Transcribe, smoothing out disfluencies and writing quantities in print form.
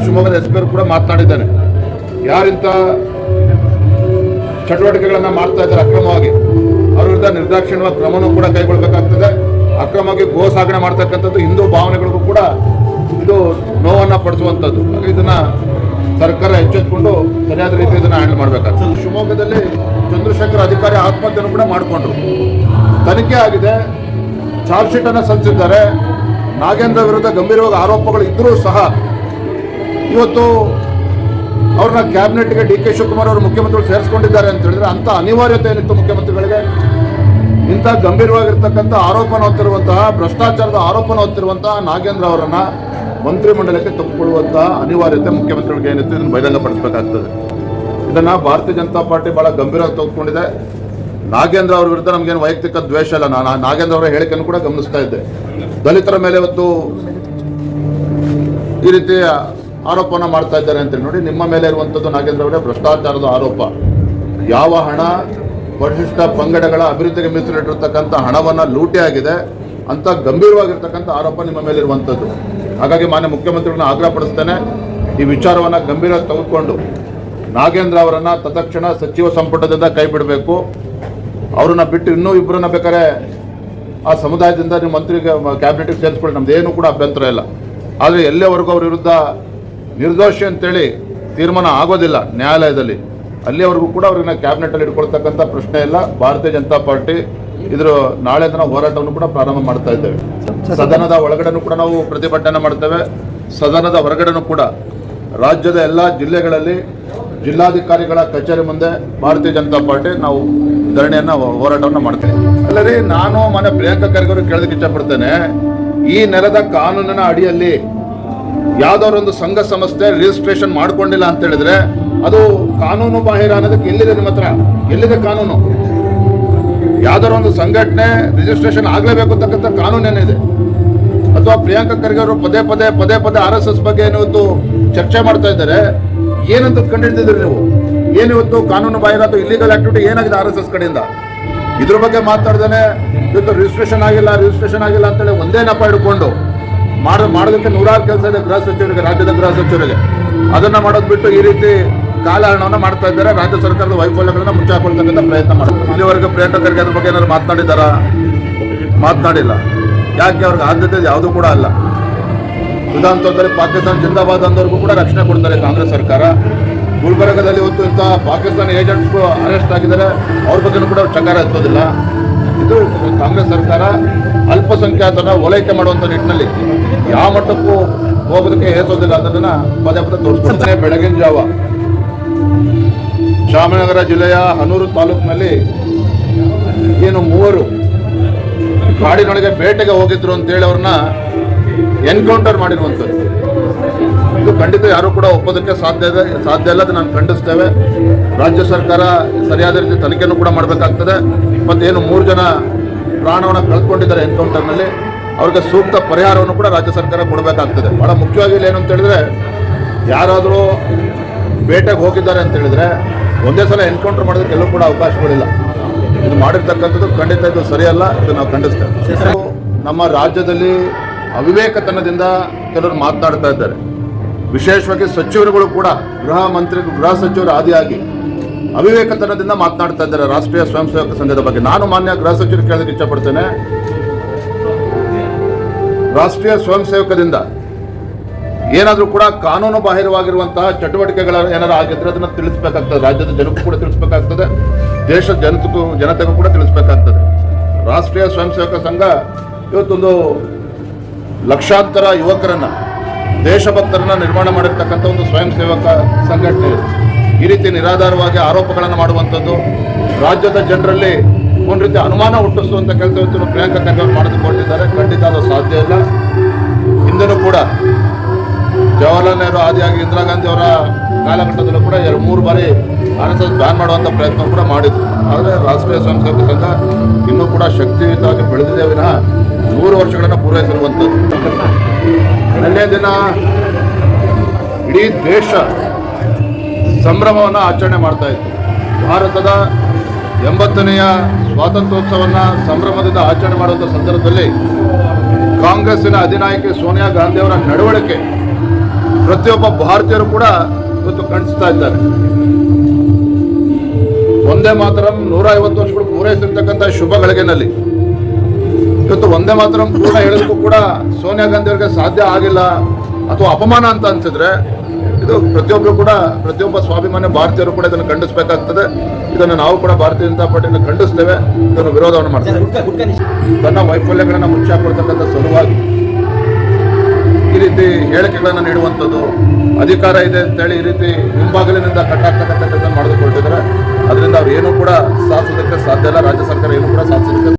ಶಿವಮೊಗ್ಗದ S P ಕೂಡ ಮಾತನಾಡಿದ್ದಾನೆ. ಯಾರಿಂತ ಚಟುವಟಿಕೆಗಳನ್ನು ಮಾಡ್ತಾ ಇದ್ದಾರೆ ಅಕ್ರಮವಾಗಿ ಅವ್ರ ವಿರುದ್ಧ ನಿರ್ದಾಕ್ಷಿಣ್ಯವಾದ ಕ್ರಮವನ್ನು ಕೂಡ ಕೈಗೊಳ್ಳಬೇಕಾಗ್ತದೆ. ಅಕ್ರಮವಾಗಿ ಗೋ ಸಾಗಣೆ ಮಾಡ್ತಕ್ಕಂಥದ್ದು ಹಿಂದೂ ಭಾವನೆಗಳಿಗೂ ಕೂಡ ಇದು ನೋವನ್ನು ಪಡಿಸುವಂಥದ್ದು. ಇದನ್ನ ಸರ್ಕಾರ ಎಚ್ಚೆತ್ತುಕೊಂಡು ಸರಿಯಾದ ರೀತಿ ಇದನ್ನು ಹ್ಯಾಂಡಲ್ ಮಾಡಬೇಕಾಗ್ತದೆ. ಶಿವಮೊಗ್ಗದಲ್ಲಿ ಚಂದ್ರಶೇಖರ್ ಅಧಿಕಾರಿ ಆತ್ಮಹತ್ಯೆಯನ್ನು ಕೂಡ ಮಾಡಿಕೊಂಡ್ರು. ತನಿಖೆ ಆಗಿದೆ, ಚಾರ್ಜ್ ಶೀಟ್ ಅನ್ನು ಸಲ್ಲಿಸಿದ್ದಾರೆ. ನಾಗೇಂದ್ರ ವಿರುದ್ಧ ಗಂಭೀರವಾಗಿ ಆರೋಪಗಳು ಇದ್ದರೂ ಸಹ ಇವತ್ತು ಅವ್ರನ್ನ ಕ್ಯಾಬಿನೆಟ್ಗೆ ಡಿ ಕೆ ಶಿವಕುಮಾರ್ ಅವರು ಮುಖ್ಯಮಂತ್ರಿಗಳು ಸೇರಿಸ್ಕೊಂಡಿದ್ದಾರೆ ಅಂತ ಹೇಳಿದ್ರೆ ಅಂಥ ಅನಿವಾರ್ಯತೆ ಏನಿತ್ತು ಮುಖ್ಯಮಂತ್ರಿಗಳಿಗೆ? ಇಂಥ ಗಂಭೀರವಾಗಿರ್ತಕ್ಕಂಥ ಆರೋಪನ ಹೊತ್ತಿರುವಂತಹ ಭ್ರಷ್ಟಾಚಾರದ ಆರೋಪನ ಹೊತ್ತಿರುವಂತಹ ನಾಗೇಂದ್ರ ಅವರನ್ನ ಮಂತ್ರಿಮಂಡಲಕ್ಕೆ ತೆಗೆದುಕೊಳ್ಳುವಂತಹ ಅನಿವಾರ್ಯತೆ ಮುಖ್ಯಮಂತ್ರಿಗಳಿಗೆ ಏನಿತ್ತು ಇದನ್ನು ಬಹಿರಂಗಪಡಿಸಬೇಕಾಗ್ತದೆ. ಇದನ್ನು ಭಾರತೀಯ ಜನತಾ ಪಾರ್ಟಿ ಬಹಳ ಗಂಭೀರವಾಗಿ ತೆಗೆದುಕೊಂಡಿದೆ. ನಾಗೇಂದ್ರ ಅವರ ವಿರುದ್ಧ ನಮಗೇನು ವೈಯಕ್ತಿಕ ದ್ವೇಷ ಇಲ್ಲ. ನಾನು ನಾಗೇಂದ್ರ ಅವರ ಹೇಳಿಕೆಯನ್ನು ಕೂಡ ಗಮನಿಸ್ತಾ ಇದ್ದೆ. ದಲಿತರ ಮೇಲೆ ಇವತ್ತು ಈ ರೀತಿಯ ಆರೋಪನ ಮಾಡ್ತಾ ಇದ್ದಾರೆ ಅಂತೇಳಿ ನೋಡಿ. ನಿಮ್ಮ ಮೇಲೆ ಇರುವಂಥದ್ದು ನಾಗೇಂದ್ರ ಅವರೇ ಭ್ರಷ್ಟಾಚಾರದ ಆರೋಪ. ಯಾವ ಹಣ ಪರಿಶಿಷ್ಟ ಪಂಗಡಗಳ ಅಭಿವೃದ್ಧಿಗೆ ಮೀಸಲಿಟ್ಟಿರ್ತಕ್ಕಂಥ ಹಣವನ್ನು ಲೂಟಿ ಆಗಿದೆ ಅಂತ ಗಂಭೀರವಾಗಿರ್ತಕ್ಕಂಥ ಆರೋಪ ನಿಮ್ಮ ಮೇಲೆ ಇರುವಂಥದ್ದು. ಹಾಗಾಗಿ ಮಾನ್ಯ ಮುಖ್ಯಮಂತ್ರಿಗಳನ್ನ ಆಗ್ರಹಪಡಿಸ್ತೇನೆ, ಈ ವಿಚಾರವನ್ನು ಗಂಭೀರವಾಗಿ ತೆಗೆದುಕೊಂಡು ನಾಗೇಂದ್ರ ಅವರನ್ನು ತತ್ಕ್ಷಣ ಸಚಿವ ಸಂಪುಟದಿಂದ ಕೈ ಬಿಡಬೇಕು. ಅವ್ರನ್ನ ಬಿಟ್ಟು ಇನ್ನೂ ಇಬ್ಬರನ್ನ ಬೇಕಾದ್ರೆ ಆ ಸಮುದಾಯದಿಂದ ನೀವು ಮಂತ್ರಿಗೆ ಕ್ಯಾಬಿನೆಟ್ಗೆ ಸೇರಿಸ್ಕೊಳ್ಳಿ, ನಮ್ದೇನು ಕೂಡ ಅಭ್ಯಂತರ ಇಲ್ಲ. ಆದರೆ ಎಲ್ಲಿವರೆಗೂ ಅವ್ರ ವಿರುದ್ಧ ನಿರ್ದೋಷಿ ಅಂತೇಳಿ ತೀರ್ಮಾನ ಆಗೋದಿಲ್ಲ ನ್ಯಾಯಾಲಯದಲ್ಲಿ, ಅಲ್ಲಿವರೆಗೂ ಕೂಡ ಅವ್ರನ್ನ ಕ್ಯಾಬಿನೆಟಲ್ಲಿ ಇಟ್ಕೊಳ್ತಕ್ಕಂಥ ಪ್ರಶ್ನೆ ಇಲ್ಲ. ಭಾರತೀಯ ಜನತಾ ಪಾರ್ಟಿ ಇದ್ರ ನಾಳೆ ದಿನ ಹೋರಾಟವನ್ನು ಕೂಡ ಪ್ರಾರಂಭ ಮಾಡ್ತಾ ಇದ್ದೇವೆ. ಸದನದ ಒಳಗಡೆನೂ ಕೂಡ ನಾವು ಪ್ರತಿಭಟನೆ ಮಾಡ್ತೇವೆ. ಸದನದ ಹೊರಗಡೆನೂ ಕೂಡ ರಾಜ್ಯದ ಎಲ್ಲ ಜಿಲ್ಲೆಗಳಲ್ಲಿ ಜಿಲ್ಲಾಧಿಕಾರಿಗಳ ಕಚೇರಿ ಮುಂದೆ ಭಾರತೀಯ ಜನತಾ ಪಾರ್ಟಿ ನಾವು ಧರಣಿಯನ್ನು ಹೋರಾಟವನ್ನು ಮಾಡ್ತೇವೆ. ಅಲ್ಲರಿ, ನಾನು ಮನೆ ಪ್ರಿಯಾಂಕಾ ಖರ್ಗೆ ಅವರು ಕೇಳೋದಕ್ಕೆ ಇಷ್ಟಪಡ್ತೇನೆ, ಈ ನೆಲದ ಕಾನೂನಿನ ಅಡಿಯಲ್ಲಿ ಯಾವುದಾದ್ರೊಂದು ಸಂಘ ಸಂಸ್ಥೆ ರಿಜಿಸ್ಟ್ರೇಷನ್ ಮಾಡ್ಕೊಂಡಿಲ್ಲ ಅಂತ ಹೇಳಿದ್ರೆ ಅದು ಕಾನೂನು ಬಾಹಿರ ಅನ್ನೋದಕ್ಕೆ ಎಲ್ಲಿದೆ ನಿಮ್ಮ ಹತ್ರ? ಎಲ್ಲಿದೆ ಕಾನೂನು? ಯಾವ್ದಾರ ಒಂದು ಸಂಘಟನೆ ರಿಜಿಸ್ಟ್ರೇಷನ್ ಆಗಲೇಬೇಕು ಅಂತಕ್ಕಂಥ ಕಾನೂನೇನಿದೆ? ಅಥವಾ ಪ್ರಿಯಾಂಕಾ ಖರ್ಗೆ ಅವರು ಪದೇ ಪದೇ RSS ಬಗ್ಗೆ ಇವತ್ತು ಚರ್ಚೆ ಮಾಡ್ತಾ ಇದ್ದಾರೆ. ಏನಂತ ಕಂಡಿಡ್ತಿದ್ರಿ ನೀವು? ಏನಿವತ್ತು ಕಾನೂನು ಬಾಹಿರ ಅಥವಾ ಇಲ್ಲಿಗಲ್ ಆಕ್ಟಿವಿಟಿ ಏನಾಗಿದೆ RSS ಕಡೆಯಿಂದ? ಇದ್ರ ಬಗ್ಗೆ ಮಾತಾಡ್ದೇನೆ ಇವತ್ತು ರಿಜಿಸ್ಟ್ರೇಷನ್ ಆಗಿಲ್ಲ ಅಂತೇಳಿ ಒಂದೇ ನೆಪ ಹಿಡ್ಕೊಂಡು ಮಾಡೋದಕ್ಕೆ ನೂರಾರು ಕೆಲಸ ಇದೆ ಗೃಹ ಸಚಿವರಿಗೆ, ರಾಜ್ಯದ ಗೃಹ ಸಚಿವರಿಗೆ. ಅದನ್ನ ಮಾಡೋದು ಬಿಟ್ಟು ಈ ರೀತಿ ಕಾಲಹರಣವನ್ನು ಮಾಡ್ತಾ ಇದ್ದಾರೆ. ರಾಜ್ಯ ಸರ್ಕಾರದ ವೈಫಲ್ಯಗಳನ್ನ ಮುಚ್ಚಾಕೊಳ್ತಕ್ಕಂಥ ಪ್ರಯತ್ನ ಮಾಡ್ತಾರೆ. ಇಲ್ಲಿವರೆಗೂ ಪ್ರಿಯಾಂಕಾ ಖರ್ಗೆ ಅದ್ರ ಬಗ್ಗೆ ಏನಾದ್ರು ಮಾತನಾಡಿದಾರಾ? ಮಾತನಾಡಿಲ್ಲ. ಯಾಕೆ? ಅವ್ರಿಗೆ ಆದ್ಯತೆ ಯಾವುದೂ ಕೂಡ ಅಲ್ಲ. ವಿಧಾನಸೌಧದಲ್ಲಿ ಪಾಕಿಸ್ತಾನ ಜಿಂದಾಬಾದ್ ಅಂದವ್ರಿಗೂ ಕೂಡ ರಕ್ಷಣೆ ಕೊಡ್ತಾರೆ ಕಾಂಗ್ರೆಸ್ ಸರ್ಕಾರ. ಗುಲ್ಬರ್ಗದಲ್ಲಿ ಇವತ್ತು ಇಂಥ ಪಾಕಿಸ್ತಾನ ಏಜೆಂಟ್ಸ್ಗೂ ಅರೆಸ್ಟ್ ಆಗಿದ್ದಾರೆ, ಅವ್ರ ಬಗ್ಗೆನೂ ಕೂಡ ಚಕಾರ ಎತ್ತೋದಿಲ್ಲ. ಇದು ಕಾಂಗ್ರೆಸ್ ಸರ್ಕಾರ ಅಲ್ಪಸಂಖ್ಯಾತರ ಓಲೈಕೆ ಮಾಡುವಂಥ ನಿಟ್ಟಿನಲ್ಲಿ ಯಾವ ಮಟ್ಟಕ್ಕೂ ಹೋಗೋದಕ್ಕೆ ಹೇಸೋದಿಲ್ಲ ಅನ್ನೋದನ್ನ ಪದೇ ತೋರಿಸ್ಕೊಡ್ತಾರೆ. ಬೆಳಗಿನ ಜಾವ ಚಾಮರಾಜನಗರ ಜಿಲ್ಲೆಯ ಹನೂರು ತಾಲೂಕಿನಲ್ಲಿ ಏನು 3 ಕಾಡಿನೊಳಗೆ ಬೇಟೆಗೆ ಹೋಗಿದ್ರು ಅಂತೇಳಿ ಅವ್ರನ್ನ ಎನ್ಕೌಂಟರ್ ಮಾಡಿರುವಂಥದ್ದು. ಇದು ಖಂಡಿತ ಯಾರು ಕೂಡ ಒಪ್ಪೋದಕ್ಕೆ ಸಾಧ್ಯ ಇಲ್ಲ. ಅದು ನಾನು ಖಂಡಿಸ್ತೇವೆ. ರಾಜ್ಯ ಸರ್ಕಾರ ಸರಿಯಾದ ರೀತಿ ತನಿಖೆಯನ್ನು ಕೂಡ ಮಾಡಬೇಕಾಗ್ತದೆ. ಮತ್ತೇನು 3 ಜನ ಪ್ರಾಣವನ್ನು ಕಳೆದುಕೊಂಡಿದ್ದಾರೆ ಎನ್ಕೌಂಟರ್ನಲ್ಲಿ, ಅವ್ರಿಗೆ ಸೂಕ್ತ ಪರಿಹಾರವನ್ನು ಕೂಡ ರಾಜ್ಯ ಸರ್ಕಾರ ಕೊಡಬೇಕಾಗ್ತದೆ. ಭಾಳ ಮುಖ್ಯವಾಗಿ ಇಲ್ಲಿ ಏನು ಅಂತ ಹೇಳಿದ್ರೆ, ಯಾರಾದರೂ ಬೇಟೆಗೆ ಹೋಗಿದ್ದಾರೆ ಅಂತ ಹೇಳಿದ್ರೆ ಒಂದೇ ಸಲ ಎನ್ಕೌಂಟರ್ ಮಾಡೋದಕ್ಕೆ ಎಲ್ಲೂ ಕೂಡ ಅವಕಾಶಗಳಿಲ್ಲ. ಇದು ಮಾಡಿರ್ತಕ್ಕಂಥದ್ದು ಖಂಡಿತ ಇದು ಸರಿಯಲ್ಲ. ಇದು ನಾವು ಖಂಡಿಸ್ತೇವೆ. ನಮ್ಮ ರಾಜ್ಯದಲ್ಲಿ ಅವಿವೇಕತನದಿಂದ ಕೆಲವರು ಮಾತನಾಡ್ತಾ ಇದ್ದಾರೆ. ವಿಶೇಷವಾಗಿ ಸಚಿವರುಗಳು ಕೂಡ ಗೃಹ ಸಚಿವರು ಆದಿಯಾಗಿ ಅವಿವೇಕತನದಿಂದ ಮಾತನಾಡ್ತಾ ಇದ್ದಾರೆ ರಾಷ್ಟ್ರೀಯ ಸ್ವಯಂ ಸೇವಕ ಸಂಘದ ಬಗ್ಗೆ. ನಾನು ಮಾನ್ಯ ಗೃಹ ಸಚಿವರು ಕೇಳೋದಕ್ಕೆ ಇಷ್ಟಪಡ್ತೇನೆ, ರಾಷ್ಟ್ರೀಯ ಸ್ವಯಂ ಸೇವಕದಿಂದ ಏನಾದರೂ ಕೂಡ ಕಾನೂನು ಬಾಹಿರವಾಗಿರುವಂತಹ ಚಟುವಟಿಕೆಗಳ ಏನಾದ್ರು ಆಗಿದ್ರೆ ಅದನ್ನು ತಿಳಿಸಬೇಕಾಗ್ತದೆ. ರಾಜ್ಯದ ಜನಕ್ಕೂ ಕೂಡ ತಿಳಿಸಬೇಕಾಗ್ತದೆ, ದೇಶದ ಜನತೆಗೂ ಕೂಡ ತಿಳಿಸಬೇಕಾಗ್ತದೆ. ರಾಷ್ಟ್ರೀಯ ಸ್ವಯಂ ಸೇವಕ ಸಂಘ ಇವತ್ತೊಂದು ಲಕ್ಷಾಂತರ ಯುವಕರನ್ನ, ದೇಶಭಕ್ತರನ್ನ ನಿರ್ಮಾಣ ಮಾಡಿರ್ತಕ್ಕಂಥ ಒಂದು ಸ್ವಯಂ ಸೇವಕ ಸಂಘಟನೆ. ಈ ರೀತಿ ನಿರಾಧಾರವಾಗಿ ಆರೋಪಗಳನ್ನು ಮಾಡುವಂಥದ್ದು, ರಾಜ್ಯದ ಜನರಲ್ಲಿ ಒಂದು ರೀತಿ ಅನುಮಾನ ಹುಟ್ಟಿಸುವಂಥ ಕೆಲಸ ಇವತ್ತು ಪ್ರಿಯಾಂಕಾ ಖರ್ಗೆ ಅವರು ಮಾಡಿಕೊಂಡಿದ್ದಾರೆ. ಖಂಡಿತ ಅದು ಸಾಧ್ಯ ಇಲ್ಲ. ಹಿಂದೆನೂ ಕೂಡ ಜವಾಹರ್ಲಾಲ್ ನೆಹರು ಆದಿಯಾಗಿ ಇಂದಿರಾ ಗಾಂಧಿ ಅವರ ಕಾಲಘಟ್ಟದಲ್ಲೂ ಕೂಡ 2-3 ಬಾರಿ RSS ಬ್ಯಾನ್ ಮಾಡುವಂಥ ಪ್ರಯತ್ನ ಕೂಡ ಮಾಡಿದ್ರು. ಆದರೆ ರಾಷ್ಟ್ರೀಯ ಸ್ವಯಂ ಸೇವಕ ಸಂಘ ಇನ್ನೂ ಕೂಡ ಶಕ್ತಿಯುತವಾಗಿ ಬೆಳೆದಿದೆ ವಿನಃ 100 ವರ್ಷಗಳನ್ನು ಪೂರೈಸಿರುವಂಥದ್ದು. ನಿನ್ನೆ ದಿನ ಇಡೀ ದೇಶ ಸಂಭ್ರಮವನ್ನು ಆಚರಣೆ ಮಾಡ್ತಾ ಇತ್ತು. ಭಾರತದ 80ನೆಯ ಸ್ವಾತಂತ್ರ್ಯೋತ್ಸವವನ್ನು ಸಂಭ್ರಮದಿಂದ ಆಚರಣೆ ಮಾಡುವಂಥ ಸಂದರ್ಭದಲ್ಲಿ ಕಾಂಗ್ರೆಸ್ಸಿನ ಅಧಿನಾಯಕಿ ಸೋನಿಯಾ ಗಾಂಧಿ ಅವರ ನಡವಳಿಕೆ ಪ್ರತಿಯೊಬ್ಬ ಭಾರತೀಯರು ಕೂಡ ಇವತ್ತು ಕಾಣಿಸ್ತಾ ಇದ್ದಾರೆ. ಒಂದೇ ಮಾತರಂ 150 ವರ್ಷಗಳು ಪೂರೈಸಿರ್ತಕ್ಕಂಥ ಶುಭ ಗಳಿಗೆನಲ್ಲಿ ಇವತ್ತು ಒಂದೇ ಮಾತರಂ ಕೂಡ ಹೇಳೋದಕ್ಕೂ ಕೂಡ ಸೋನಿಯಾ ಗಾಂಧಿ ಅವರಿಗೆ ಸಾಧ್ಯ ಆಗಿಲ್ಲ ಅಥವಾ ಅಪಮಾನ ಅಂತ ಅನ್ಸಿದ್ರೆ ಇದು ಪ್ರತಿಯೊಬ್ಬರು ಕೂಡ ಪ್ರತಿಯೊಬ್ಬ ಸ್ವಾಭಿಮಾನ್ಯ ಭಾರತೀಯರು ಕೂಡ ಇದನ್ನು ಖಂಡಿಸಬೇಕಾಗ್ತದೆ. ಇದನ್ನು ನಾವು ಕೂಡ ಭಾರತೀಯ ಜನತಾ ಪಾರ್ಟಿಯನ್ನು ಖಂಡಿಸ್ತೇವೆ, ಇದನ್ನು ವಿರೋಧವನ್ನು ಮಾಡ್ತೇವೆ. ತನ್ನ ವೈಫಲ್ಯಗಳನ್ನು ಮುಚ್ಚಾಕೊಳ್ತಕ್ಕಂಥ ಸಲುವಾಗಿ ಈ ರೀತಿ ಹೇಳಿಕೆಗಳನ್ನು ನೀಡುವಂಥದ್ದು, ಅಧಿಕಾರ ಇದೆ ಅಂತೇಳಿ ಈ ರೀತಿ ಮುಂಬಾಗಿಲಿನಿಂದ ಕಟ್ಟಾಗ್ತಕ್ಕಂಥ ಕೆಲಸ ಮಾಡಿದುಕೊಳ್ತಿದ್ದಾರೆ. ಅದರಿಂದ ಅವ್ರು ಏನೂ ಕೂಡ ಸಾಧಿಸೋದಕ್ಕೆ ಸಾಧ್ಯ ಇಲ್ಲ. ರಾಜ್ಯ ಸರ್ಕಾರ ಏನೂ ಕೂಡ ಸಾಧಿಸೋದಕ್ಕೆ